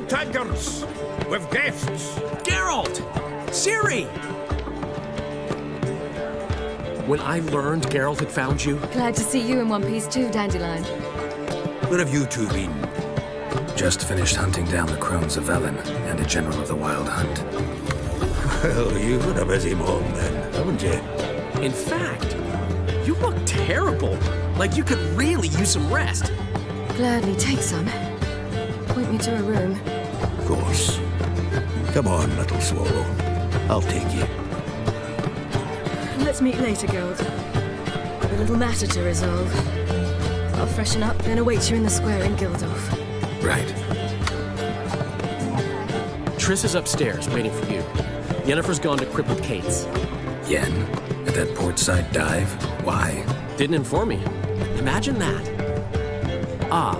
tigers! With guests! Geralt! Ciri! When I learned Geralt had found you... Glad to see you in one piece too, Dandelion. Where have you two been? Just finished hunting down the crones of Velen and a general of the Wild Hunt. Well, you've had a busy mom then, haven't you? In fact, you look terrible. Like you could really use some rest. Gladly take some. Point me to a room. Of course. Come on, little swallow. I'll take you. Let's meet later, Geralt. Got a little matter to resolve. I'll freshen up, then await you in the square in Gildorf. Right. Triss is upstairs, waiting for you. Yennefer's gone to crippled Kate's. Yen? At that portside dive? Why? Didn't inform me. Imagine that. Ah,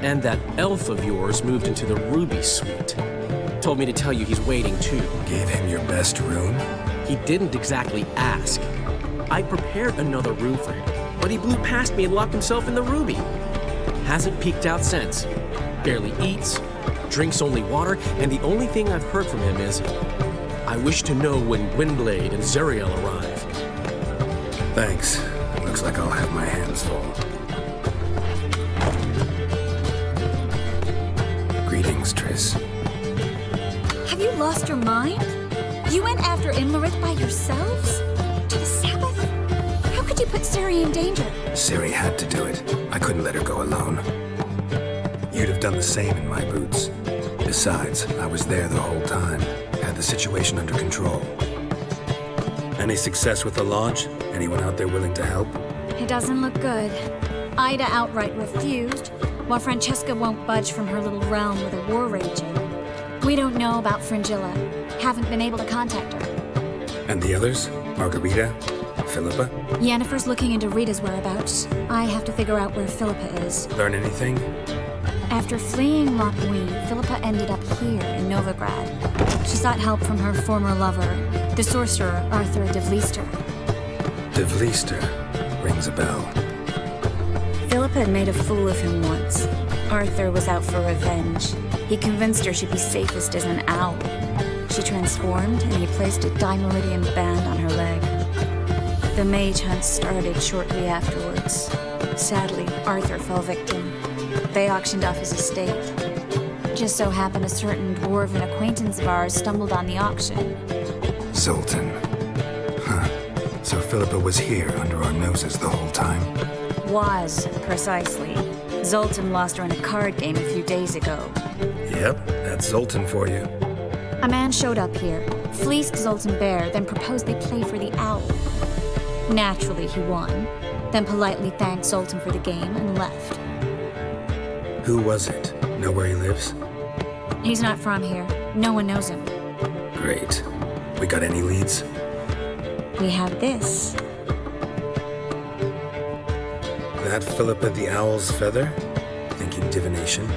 and that elf of yours moved into the Ruby Suite. Told me to tell you he's waiting too. Gave him your best room? He didn't exactly ask. I prepared another room for him, but he blew past me and locked himself in the Ruby. Hasn't peeked out since. Barely eats, drinks only water, and the only thing I've heard from him is, I wish to know when Gwynblade and Zariel arrive. Thanks. Looks like I'll have my hands full. Greetings, Triss. Have you lost your mind? You went after Imlerith by yourselves? To the Sabbath? How could you put Ciri in danger? Ciri had to do it. I couldn't let her go alone. You'd have done the same in my boots. Besides, I was there the whole time. Had the situation under control. Any success with the Lodge? Anyone out there willing to help? It doesn't look good. Ida outright refused, while Francesca won't budge from her little realm with a war raging. We don't know about Fringilla. Haven't been able to contact her. And the others? Margarita? Philippa? Yennefer's looking into Rita's whereabouts. I have to figure out where Philippa is. Learn anything? After fleeing Loch Ween, Philippa ended up here in Novigrad. She sought help from her former lover, the sorcerer Arthur de Vlister. De Vlister. Rings a bell. Philippa had made a fool of him once. Arthur was out for revenge. He convinced her she'd be safest as an owl. She transformed, and he placed a dimeridian band on her leg. The mage hunt started shortly afterwards. Sadly, Arthur fell victim. They auctioned off his estate. Just so happened a certain dwarven acquaintance of ours stumbled on the auction. Zoltan. Huh. So Philippa was here under our noses the whole time? Was, precisely. Zoltan lost her in a card game a few days ago. Yep, that's Zoltan for you. A man showed up here, fleeced Zoltan bare, then proposed they play for the owl. Naturally, he won, then politely thanked Zoltan for the game and left. Who was it? Know where he lives? He's not from here. No one knows him. Great. We got any leads? We have this. That Philippa the Owl's feather? Thinking divination?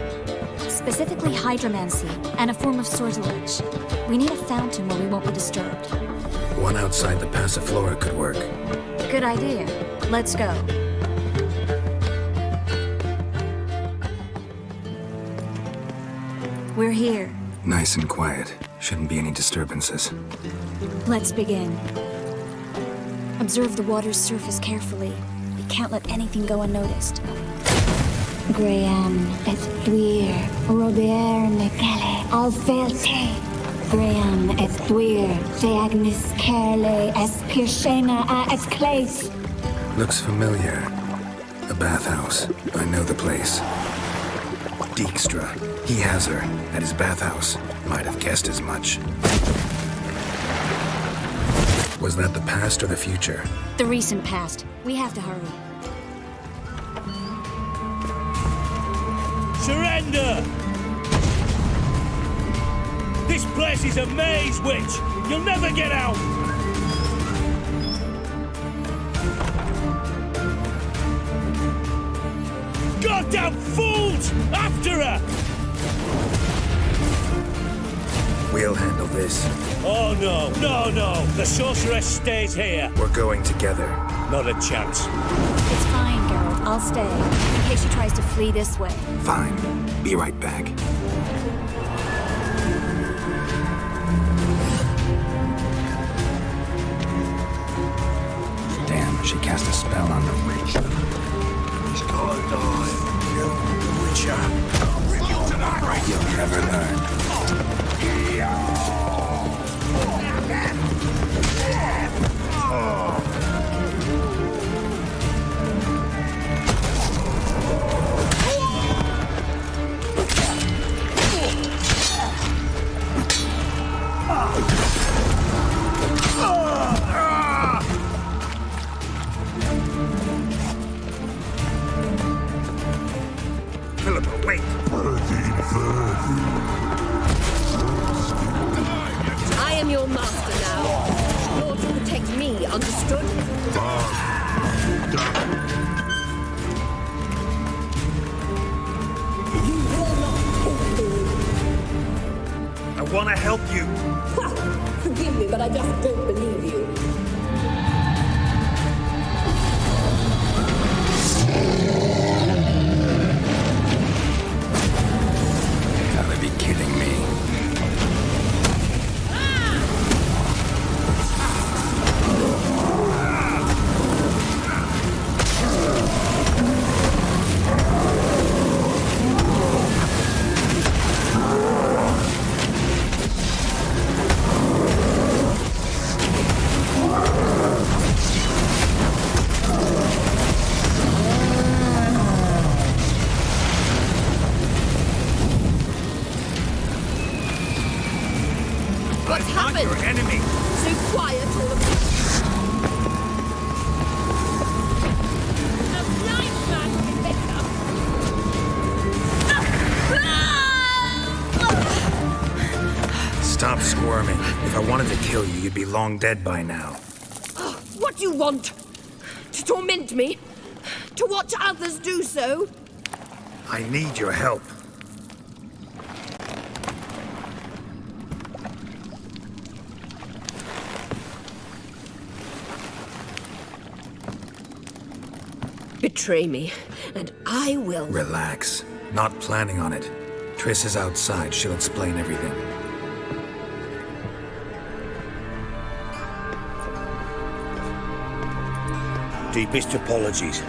Specifically hydromancy, and a form of sortilege. We need a fountain where we won't be disturbed. One outside the Passiflora could work. Good idea. Let's go. We're here. Nice and quiet. Shouldn't be any disturbances. Let's begin. Observe the water's surface carefully. We can't let anything go unnoticed. Graham et thuir, Robert Mecale, Alfelte. Graham et thuir, Deagnis Kerle, es Pirshena a et Clace. Looks familiar. A bathhouse. I know the place. Dijkstra. He has her at his bathhouse. Might have guessed as much. Was that the past or the future? The recent past. We have to hurry. Surrender! This place is a maze, witch! You'll never get out! Goddamn fools! After her! We'll handle this. Oh no, no, no! The sorceress stays here! We're going together. Not a chance. It's fine, Geralt. I'll stay. In case she tries to flee this way. Fine. Be right back. She cast a spell on the witch. He's gotta die. You, the Witcher. You'll never learn. Philippa, wait. I am your master now. You're to protect me, understood? You will not take me. I want to help you. Ha! Forgive me, but I just don't believe you. Gotta be kidding me. What's happened? Your enemy. So quiet, all of you. A blind man would be better. Stop squirming. If I wanted to kill you, you'd be long dead by now. What do you want? To torment me? To watch others do so? I need your help. Betray me, and I will. Relax. Not planning on it. Triss is outside. She'll explain everything. Deepest apologies,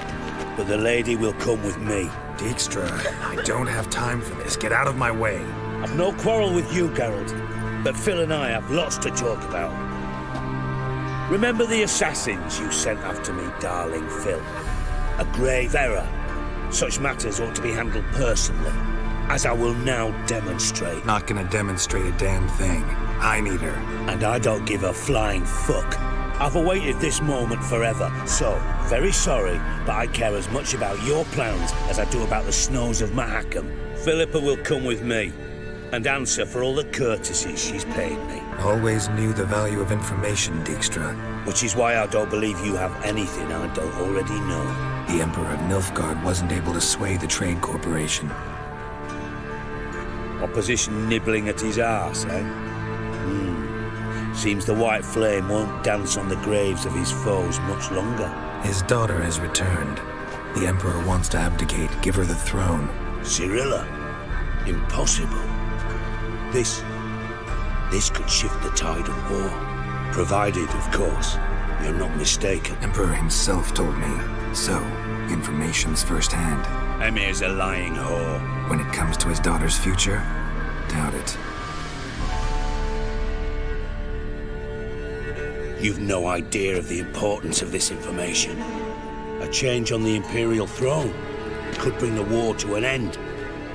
but the lady will come with me. Dijkstra, I don't have time for this. Get out of my way. I've no quarrel with you, Geralt, but Phil and I have lots to talk about. Remember the assassins you sent after me, darling Phil? A grave error. Such matters ought to be handled personally, as I will now demonstrate. Not gonna demonstrate a damn thing. I need her. And I don't give a flying fuck. I've awaited this moment forever, so, very sorry, but I care as much about your plans as I do about the snows of Mahakam. Philippa will come with me, and answer for all the courtesies she's paid me. Always knew the value of information, Dijkstra. Which is why I don't believe you have anything I don't already know. The Emperor of Nilfgaard wasn't able to sway the Trade Corporation. Opposition nibbling at his arse, eh? Seems the White Flame won't dance on the graves of his foes much longer. His daughter has returned. The Emperor wants to abdicate, give her the throne. Cirilla? Impossible. This could shift the tide of war. Provided, of course, you're not mistaken. Emperor himself told me. So, information's firsthand. Emir's a lying whore. When it comes to his daughter's future, doubt it. You've no idea of the importance of this information. A change on the Imperial throne could bring the war to an end.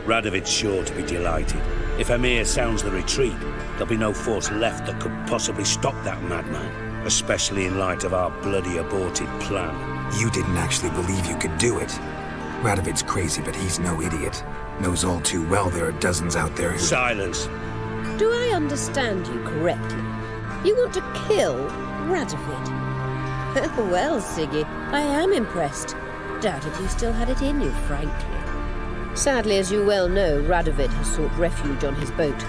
Radovid's sure to be delighted. If Emir sounds the retreat, there'll be no force left that could possibly stop that madman, especially in light of our bloody aborted plan. You didn't actually believe you could do it. Radovid's crazy, but he's no idiot. Knows all too well there are dozens out there who... Silence. Do I understand you correctly? You want to kill Radovid? Well, Siggy, I am impressed. Doubted you still had it in you, frankly. Sadly, as you well know, Radovid has sought refuge on his boat.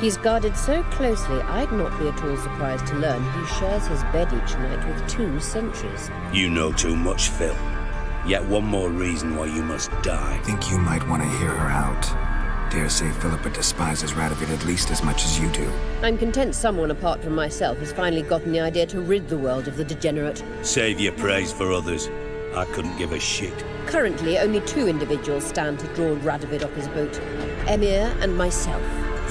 He's guarded so closely, I'd not be at all surprised to learn he shares his bed each night with 2 sentries. You know too much, Phil. Yet one more reason why you must die. Think you might want to hear her out. Dare say Philippa despises Radovid at least as much as you do. I'm content someone apart from myself has finally gotten the idea to rid the world of the degenerate. Save your praise for others. I couldn't give a shit. Currently, only 2 individuals stand to draw Radovid off his boat. Emir and myself.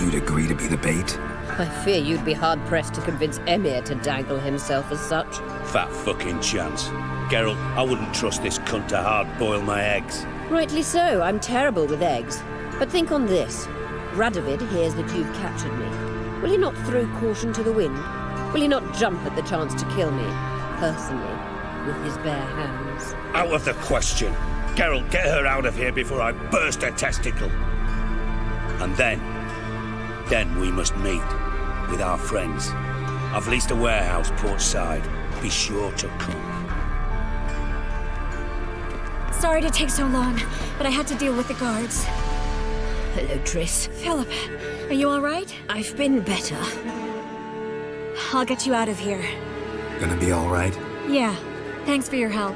You'd agree to be the bait? I fear you'd be hard-pressed to convince Emir to dangle himself as such. Fat fucking chance. Geralt, I wouldn't trust this cunt to hard-boil my eggs. Rightly so, I'm terrible with eggs. But think on this. Radovid hears that you've captured me. Will he not throw caution to the wind? Will he not jump at the chance to kill me, personally, with his bare hands? Out of the question. Geralt, get her out of here before I burst her testicle. And then we must meet with our friends. I've leased a warehouse port side. Be sure to come. Sorry to take so long, but I had to deal with the guards. Hello, Triss. Philip, are you all right? I've been better. I'll get you out of here. Gonna be all right? Yeah, thanks for your help.